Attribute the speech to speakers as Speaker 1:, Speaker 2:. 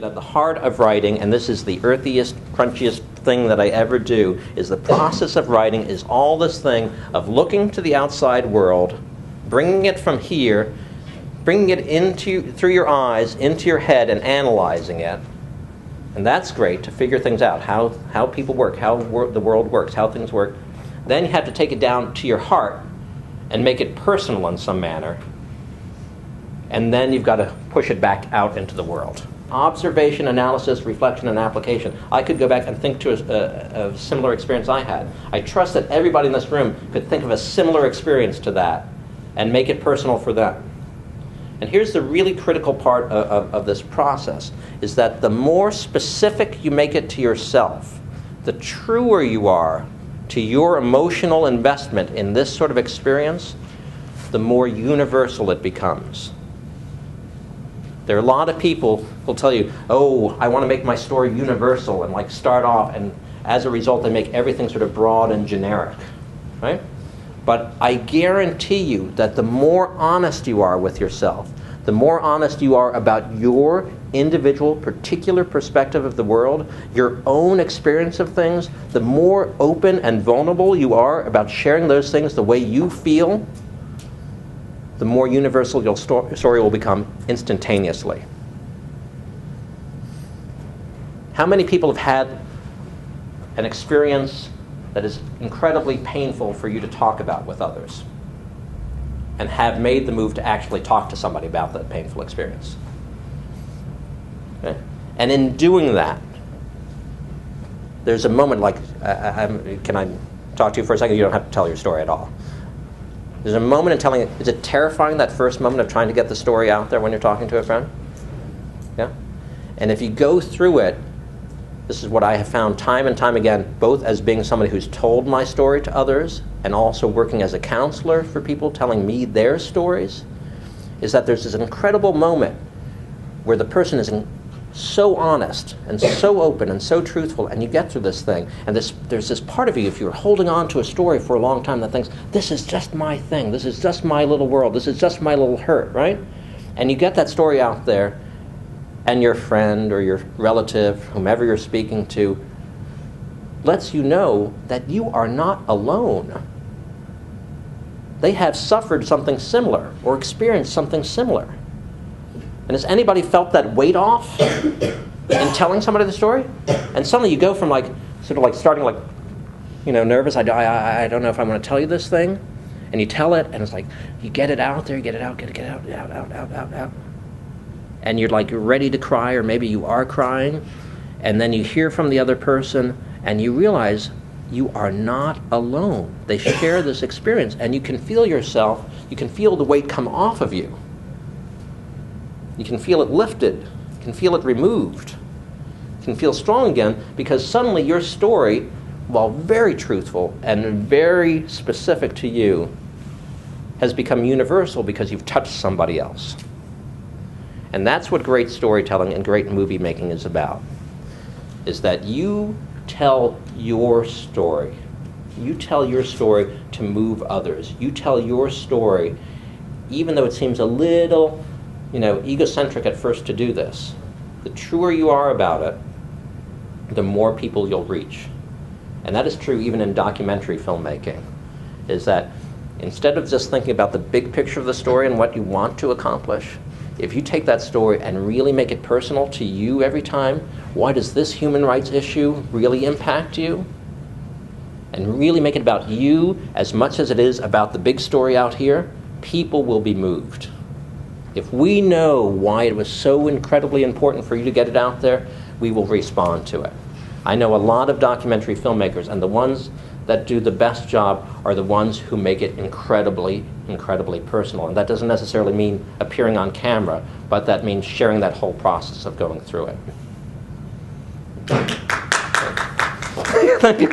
Speaker 1: At the heart of writing, and this is the earthiest, crunchiest thing that I ever do, is the process of writing is all this thing of looking to the outside world, bringing it from here, bringing it through your eyes, into your head, and analyzing it. And that's great to figure things out, how people work, how the world works, how things work. Then you have to take it down to your heart and make it personal in some manner. And then you've got to push it back out into the world. Observation, analysis, reflection, and application. I could go back and think to a similar experience I had. I trust that everybody in this room could think of a similar experience to that and make it personal for them. And here's the really critical part of this process, is that the more specific you make it to yourself, the truer you are to your emotional investment in this sort of experience, the more universal it becomes. There are a lot of people who'll tell you, oh, I want to make my story universal, and like start off, and as a result they make everything sort of broad and generic, right? But I guarantee you that the more honest you are with yourself, the more honest you are about your individual, particular perspective of the world, your own experience of things, the more open and vulnerable you are about sharing those things the way you feel, the more universal your story will become instantaneously. How many people have had an experience that is incredibly painful for you to talk about with others and have made the move to actually talk to somebody about that painful experience? Okay? And in doing that, there's a moment like, can I talk to you for a second? You don't have to tell your story at all. There's a moment in telling it. Is it terrifying, that first moment of trying to get the story out there when you're talking to a friend? Yeah? And if you go through it, this is what I have found time and time again, both as being somebody who's told my story to others and also working as a counselor for people telling me their stories, is that there's this incredible moment where the person is so honest and so open and so truthful, and you get through this thing, and there's this part of you, if you're holding on to a story for a long time, that thinks, this is just my thing, this is just my little world, this is just my little hurt, right? And you get that story out there, and your friend or your relative, whomever you're speaking to, lets you know that you are not alone. They have suffered something similar or experienced something similar. And has anybody felt that weight off in telling somebody the story? And suddenly you go from like, sort of like starting like, nervous, I don't know if I want to tell you this thing. And you tell it, and it's like, you get it out there, you get it out, get it out. And you're like, you're ready to cry, or maybe you are crying. And then you hear from the other person, and you realize you are not alone. They share this experience, and you can feel yourself, you can feel the weight come off of you. You can feel it lifted. You can feel it removed. You can feel strong again, because suddenly your story, while very truthful and very specific to you, has become universal because you've touched somebody else. And that's what great storytelling and great movie making is about, is that you tell your story. You tell your story to move others. You tell your story, even though it seems a little egocentric at first to do this. The truer you are about it, the more people you'll reach. And that is true even in documentary filmmaking, is that instead of just thinking about the big picture of the story and what you want to accomplish, if you take that story and really make it personal to you every time, why does this human rights issue really impact you? And really make it about you as much as it is about the big story out here, people will be moved. If we know why it was so incredibly important for you to get it out there, we will respond to it. I know a lot of documentary filmmakers, and the ones that do the best job are the ones who make it incredibly, incredibly personal. And that doesn't necessarily mean appearing on camera, but that means sharing that whole process of going through it. Thank you.